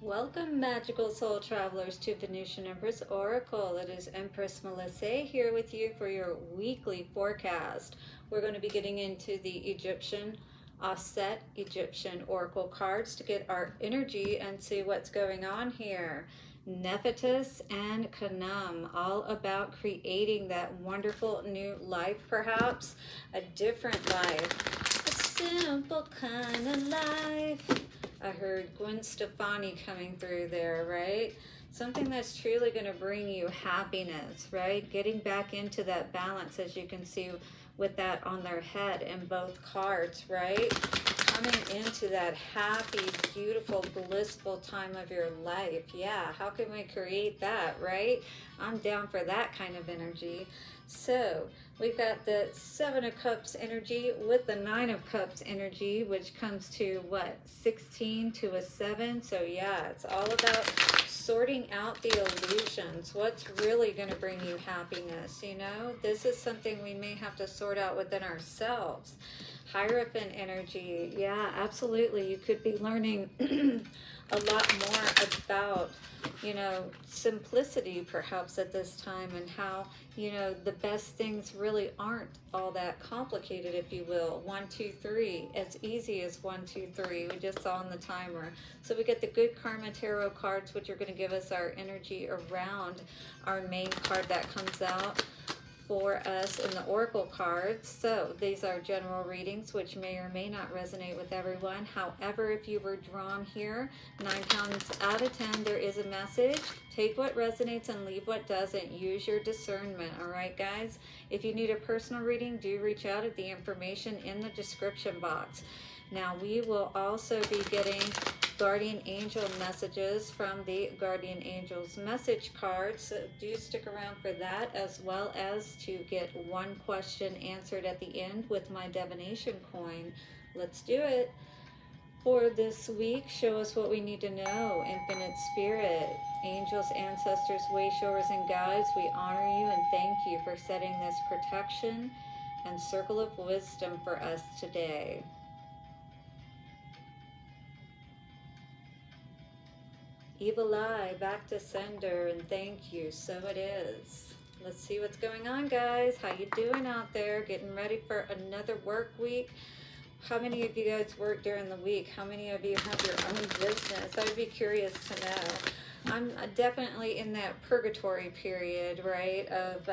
Welcome, magical soul travelers, to Venusian Empress Oracle. It is Empress Melissa here with you for your weekly forecast. We're going to be getting into the Egyptian Auset Egyptian Oracle cards to get our energy and see what's going on here. Nephthys and Canum, all about creating that wonderful new life, perhaps a different life, a simple kind of life. I heard Gwen Stefani coming through there, right? Something that's truly going to bring you happiness, right? Getting back into that balance, as you can see with that on their head in both cards, right? Coming into that happy, beautiful, blissful time of your life. Yeah, how can we create that, right? I'm down for that kind of energy. So we've got the Seven of Cups energy with the Nine of Cups energy, which comes to what, 16 to a 7. So yeah, it's all about sorting out the illusions. What's really going to bring you happiness? You know, this is something we may have to sort out within ourselves. Hierophant energy, yeah, absolutely. You could be learning a lot more about, you know, simplicity perhaps at this time, and how, you know, the best things really aren't all that complicated, if you will. 1, 2, 3, as easy as 1, 2, 3. We just saw on the timer. So we get the Good Karma Tarot cards, which are going to give us our energy around our main card that comes out for us in the Oracle cards. So these are general readings, which may or may not resonate with everyone. However, if you were drawn here, 9 times out of 10, there is a message. Take what resonates and leave what doesn't. Use your discernment, all right, guys? If you need a personal reading, do reach out at the information in the description box. Now, we will also be getting guardian angel messages from the guardian angels message cards, so do stick around for that, as well as to get one question answered at the end with my divination coin. Let's do it. For this week, show us what we need to know. Infinite Spirit, angels, ancestors, way showers, and guides, we honor you and thank you for setting this protection and circle of wisdom for us today. Evil eye, back to sender, and thank you. So it is. Let's see what's going on, guys. How you doing out there? Getting ready for another work week. How many of you guys work during the week? How many of you have your own business? I would be curious to know. I'm definitely in that purgatory period, right? Of,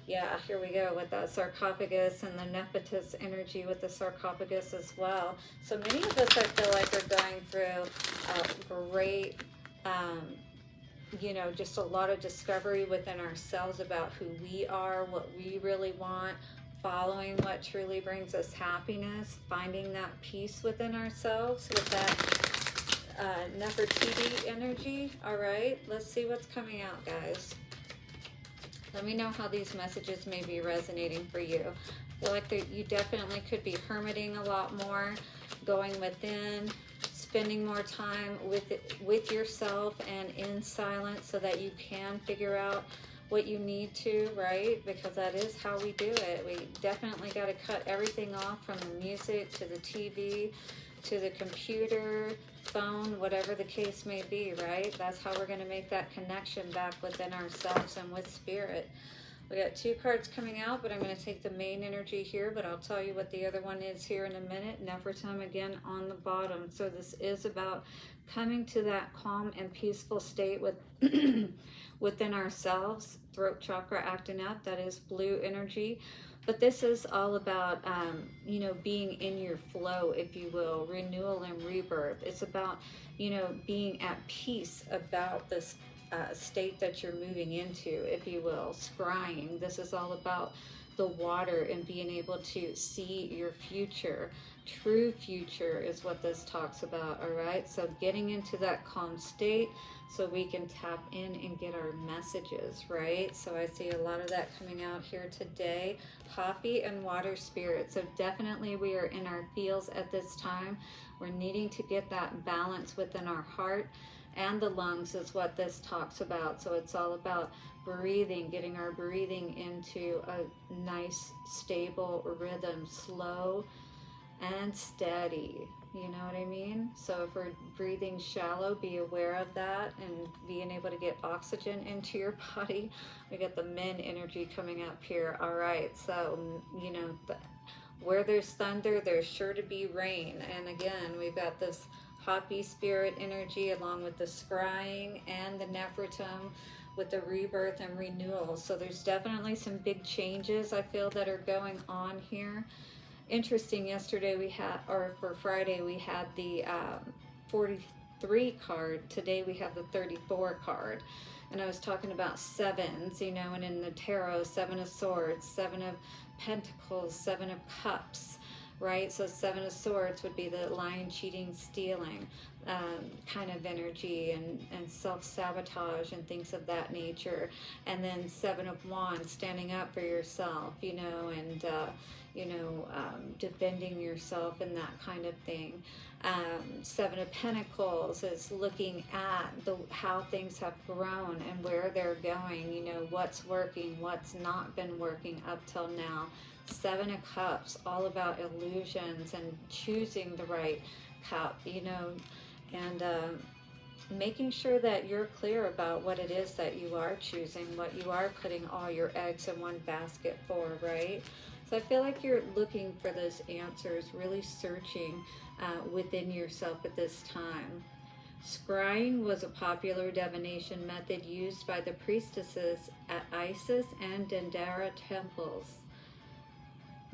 yeah, here we go with that sarcophagus and the Nephthys energy with the sarcophagus as well. So many of us, I feel like, are going through a great, you know, just a lot of discovery within ourselves about who we are, what we really want, following what truly brings us happiness, finding that peace within ourselves with that Nefertiti energy. All right, let's see what's coming out, guys. Let me know how these messages may be resonating for you. I feel like you definitely could be hermiting a lot more, going within, spending more time with yourself and in silence, so that you can figure out what you need to, right? Because that is how we do it. We definitely got to cut everything off, from the music to the TV to the computer, phone, whatever the case may be, right? That's how we're going to make that connection back within ourselves and with spirit. We got 2 cards coming out, but I'm going to take the main energy here, but I'll tell you what the other one is here in a minute. Nefertum again on the bottom. So this is about coming to that calm and peaceful state with within ourselves. Throat chakra acting up, that is blue energy. But this is all about, you know, being in your flow, if you will, renewal and rebirth. It's about, you know, being at peace about this state that you're moving into, if you will. Scrying, this is all about the water and being able to see your future. True future is what this talks about, all right? So getting into that calm state so we can tap in and get our messages, right? So I see a lot of that coming out here today. Coffee and water spirit. So definitely we are in our feels at this time. We're needing to get that balance within our heart, and the lungs is what this talks about. So it's all about breathing, getting our breathing into a nice, stable rhythm, slow and steady. You know what I mean? So if we're breathing shallow, be aware of that and being able to get oxygen into your body. We got the men energy coming up here. All right. So, where there's thunder, there's sure to be rain. And again, we've got this hoppy spirit energy along with the scrying and the nephritum with the rebirth and renewal. So there's definitely some big changes I feel that are going on here. Interesting, yesterday we had, or for Friday, we had the 43 card. Today we have the 34 card. And I was talking about sevens, and in the tarot, 7 of swords, 7 of pentacles, 7 of cups, right? So 7 of swords would be the lying, cheating, stealing kind of energy, and self-sabotage and things of that nature. And then 7 of wands, standing up for yourself, and defending yourself and that kind of thing. 7 of Pentacles is looking at how things have grown and where they're going, what's working, what's not been working up till now. 7 of Cups, all about illusions and choosing the right cup, and making sure that you're clear about what it is that you are choosing, what you are putting all your eggs in one basket for, right? So I feel like you're looking for those answers, really searching within yourself at this time. Scrying was a popular divination method used by the priestesses at Isis and Dendera temples.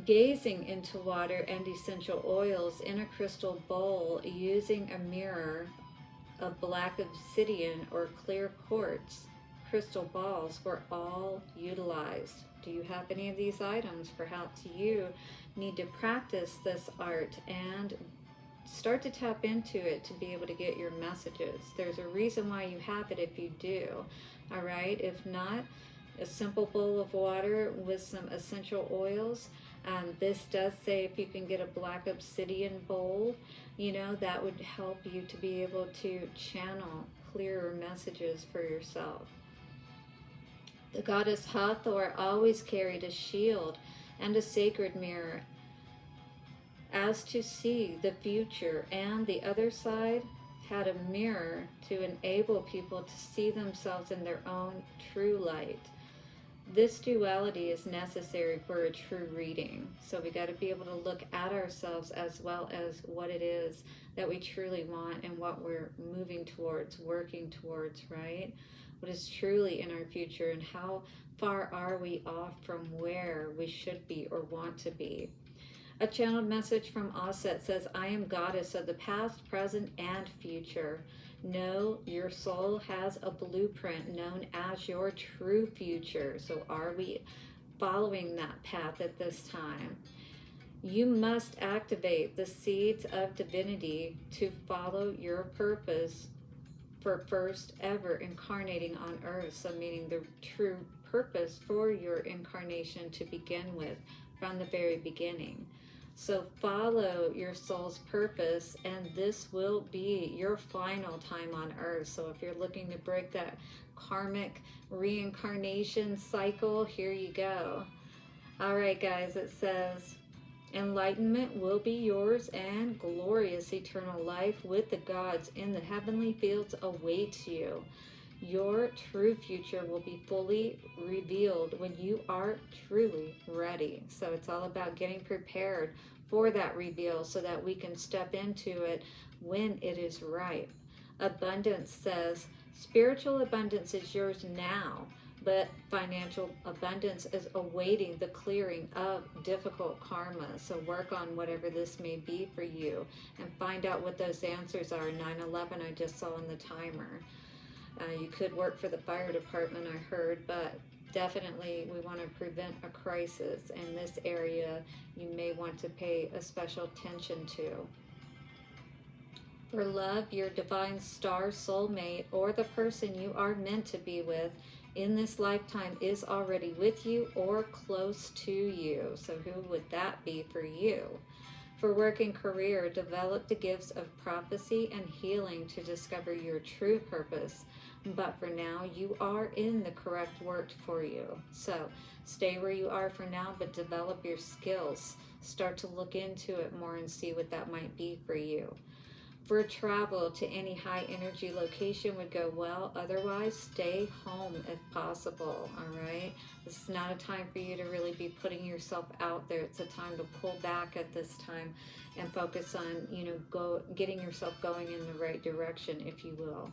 Gazing into water and essential oils in a crystal bowl using a mirror of black obsidian or clear quartz crystal balls were all utilized. Do you have any of these items? Perhaps you need to practice this art and start to tap into it to be able to get your messages. There's a reason why you have it if you do. All right. If not, a simple bowl of water with some essential oils. This does say if you can get a black obsidian bowl, that would help you to be able to channel clearer messages for yourself. The goddess Hathor always carried a shield and a sacred mirror as to see the future, and the other side had a mirror to enable people to see themselves in their own true light. This duality is necessary for a true reading. So we got to be able to look at ourselves as well as what it is that we truly want and what we're moving towards, working towards, right? What is truly in our future, and how far are we off from where we should be or want to be. A channeled message from Auset says, I am goddess of the past, present, and future. Know your soul has a blueprint known as your true future. So are we following that path at this time? You must activate the seeds of divinity to follow your purpose for first ever incarnating on earth. So meaning the true purpose for your incarnation to begin with from the very beginning. So follow your soul's purpose, and this will be your final time on earth. So if you're looking to break that karmic reincarnation cycle, here you go. All right, guys, it says, enlightenment will be yours, and glorious eternal life with the gods in the heavenly fields awaits you. Your true future will be fully revealed when you are truly ready. So it's all about getting prepared for that reveal so that we can step into it when it is ripe. Abundance says, spiritual abundance is yours now, but financial abundance is awaiting the clearing of difficult karma. So work on whatever this may be for you and find out what those answers are. 9/11 I just saw on the timer. You could work for the fire department, I heard, but definitely we want to prevent a crisis. In this area, you may want to pay a special attention to. For love, your divine star soulmate or the person you are meant to be with in this lifetime is already with you or close to you. So who would that be for you? For work and career, develop the gifts of prophecy and healing to discover your true purpose. But for now, you are in the correct work for you. So stay where you are for now, but develop your skills. Start to look into it more and see what that might be for you. For travel to any high energy location would go well. Otherwise, stay home if possible. All right. This is not a time for you to really be putting yourself out there. It's a time to pull back at this time and focus on, getting yourself going in the right direction, if you will.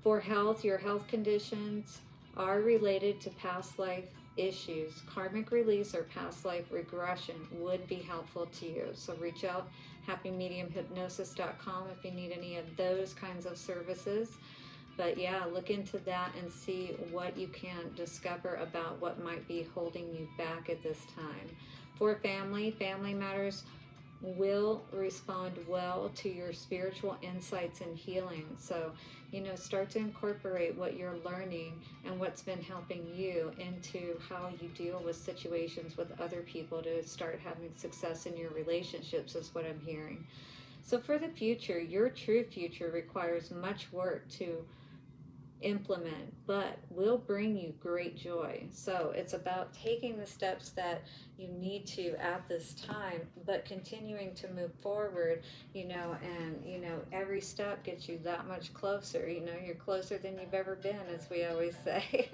For health, your health conditions are related to past life issues. Karmic release or past life regression would be helpful to you. So reach out, happymediumhypnosis.com, if you need any of those kinds of services. But yeah, look into that and see what you can discover about what might be holding you back at this time. For family matters will respond well to your spiritual insights and healing. So, start to incorporate what you're learning and what's been helping you into how you deal with situations with other people to start having success in your relationships, is what I'm hearing. So for the future, your true future requires much work to implement, but will bring you great joy. So it's about taking the steps that you need to at this time, but continuing to move forward, every step gets you that much closer. You're closer than you've ever been, as we always say.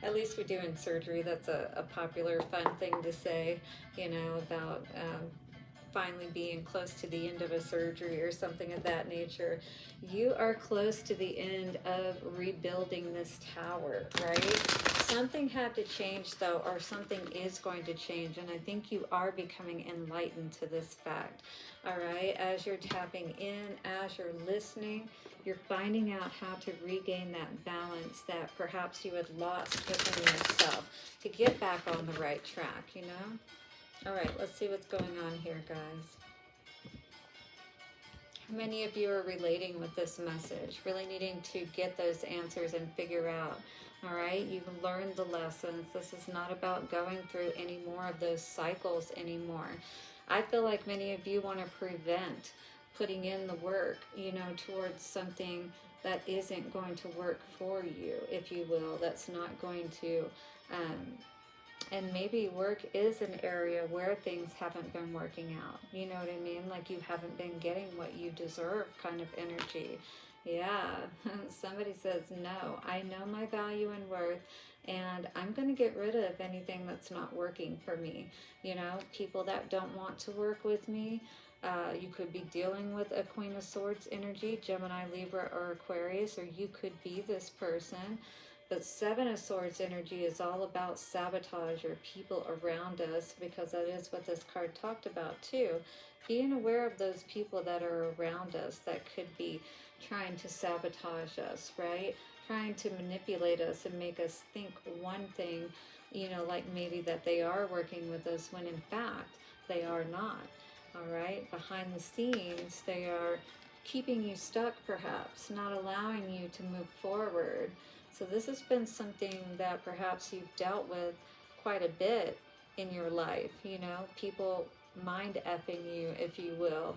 At least we do in surgery. That's a popular, fun thing to say, about finally being close to the end of a surgery or something of that nature. You are close to the end of rebuilding this tower, right? Something had to change though, or something is going to change, and I think you are becoming enlightened to this fact. All right, as you're tapping in, as you're listening, you're finding out how to regain that balance that perhaps you had lost within yourself to get back on the right track, All right, let's see what's going on here, guys. How many of you are relating with this message, really needing to get those answers and figure out, all right, you've learned the lessons. This is not about going through any more of those cycles anymore. I feel like many of you want to prevent putting in the work, towards something that isn't going to work for you, if you will, that's not going to, and maybe work is an area where things haven't been working out. You know what I mean? Like you haven't been getting what you deserve kind of energy. Yeah, somebody says, no, I know my value and worth, and I'm going to get rid of anything that's not working for me. People that don't want to work with me. You could be dealing with a Queen of Swords energy, Gemini, Libra, or Aquarius, or you could be this person. But Seven of Swords energy is all about sabotage or people around us, because that is what this card talked about too. Being aware of those people that are around us that could be trying to sabotage us, right? Trying to manipulate us and make us think one thing, like maybe that they are working with us when in fact they are not. All right? Behind the scenes, they are keeping you stuck perhaps, not allowing you to move forward. So this has been something that perhaps you've dealt with quite a bit in your life, people mind effing you, if you will.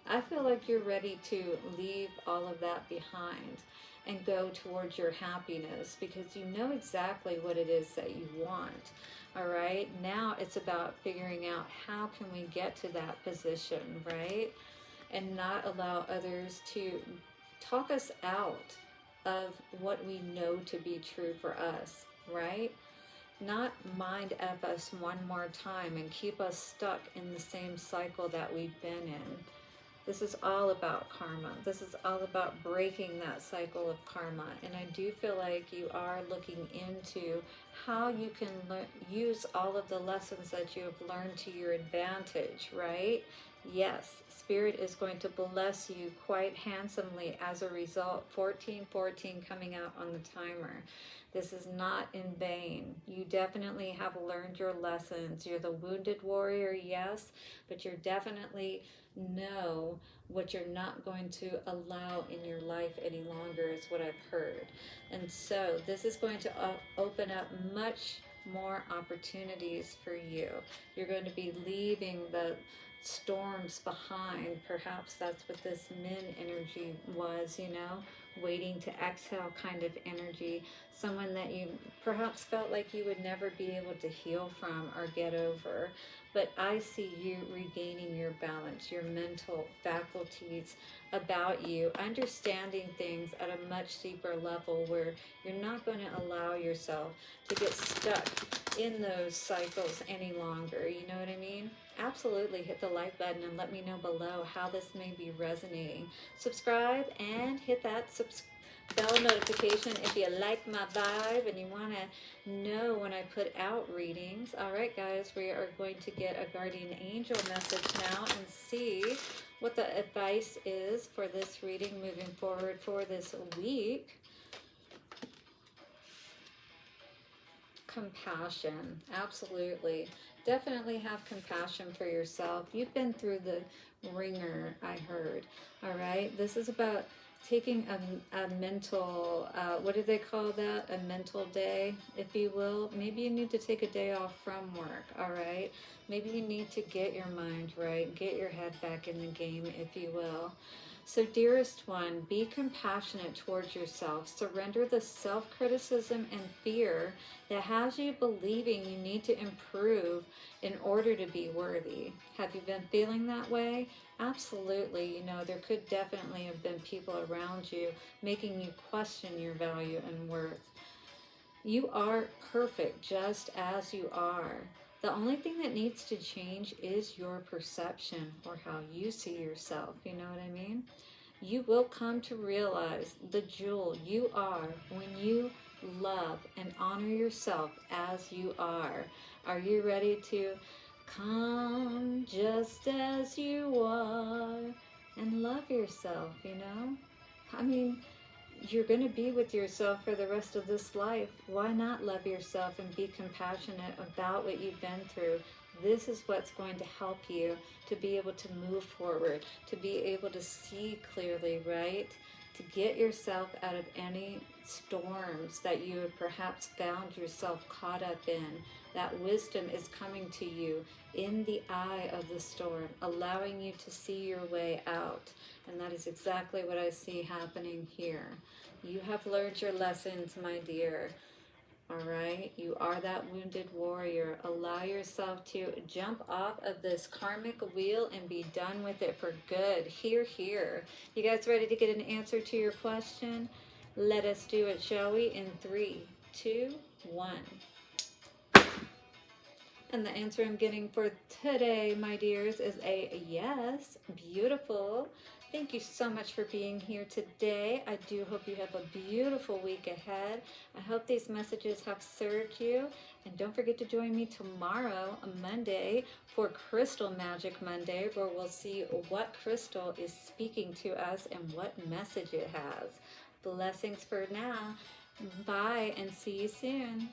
I feel like you're ready to leave all of that behind and go towards your happiness, because you know exactly what it is that you want. All right, now it's about figuring out how can we get to that position, right? And not allow others to talk us out of what we know to be true for us, right? Not mind F us one more time and keep us stuck in the same cycle that we've been in. This is all about karma. This is all about breaking that cycle of karma. And I do feel like you are looking into how you can use all of the lessons that you have learned to your advantage, right? Yes, Spirit is going to bless you quite handsomely as a result. 1414 coming out on the timer. This is not in vain. You definitely have learned your lessons. You're the wounded warrior, yes, but you're definitely know what you're not going to allow in your life any longer, is what I've heard. And so this is going to open up much more opportunities for you. You're going to be leaving the storms behind. Perhaps that's what this min energy was, you know, waiting to exhale kind of energy. Someone that you perhaps felt like you would never be able to heal from or get over. But I see you regaining your balance, your mental faculties about you, understanding things at a much deeper level where you're not going to allow yourself to get stuck in those cycles any longer. You know what I mean? Absolutely. Hit the like button and let me know below how this may be resonating. Subscribe and hit that bell notification if you like my vibe and you want to know when I put out readings. All right, guys, we are going to get a guardian angel message now and see what the advice is for this reading moving forward for this week. Compassion, absolutely. Definitely have compassion for yourself. You've been through the ringer, I heard. All right, this is about taking a mental, what do they call that? A mental day, if you will. Maybe you need to take a day off from work, all right? Maybe you need to get your mind right, get your head back in the game, if you will. So, dearest one, be compassionate towards yourself. Surrender the self-criticism and fear that has you believing you need to improve in order to be worthy. Have you been feeling that way? Absolutely. You know, there could definitely have been people around you making you question your value and worth. You are perfect just as you are. The only thing that needs to change is your perception or how you see yourself. You know what I mean? You will come to realize the jewel you are when you love and honor yourself as you are. Are you ready to come just as you are and love yourself, you know? I mean, you're going to be with yourself for the rest of this life. Why not love yourself and be compassionate about what you've been through? This is what's going to help you to be able to move forward, to be able to see clearly, right? To get yourself out of any storms that you have perhaps found yourself caught up in. That wisdom is coming to you in the eye of the storm, allowing you to see your way out. And that is exactly what I see happening here. You have learned your lessons, my dear. All right, you are that wounded warrior. Allow yourself to jump off of this karmic wheel and be done with it for good. Here, here. You guys ready to get an answer to your question? Let us do it, shall we? In 3, 2, 1. And the answer I'm getting for today, my dears, is a yes. Beautiful. Thank you so much for being here today. I do hope you have a beautiful week ahead. I hope these messages have served you. And don't forget to join me tomorrow, Monday, for Crystal Magic Monday, where we'll see what crystal is speaking to us and what message it has. Blessings for now. Bye and see you soon.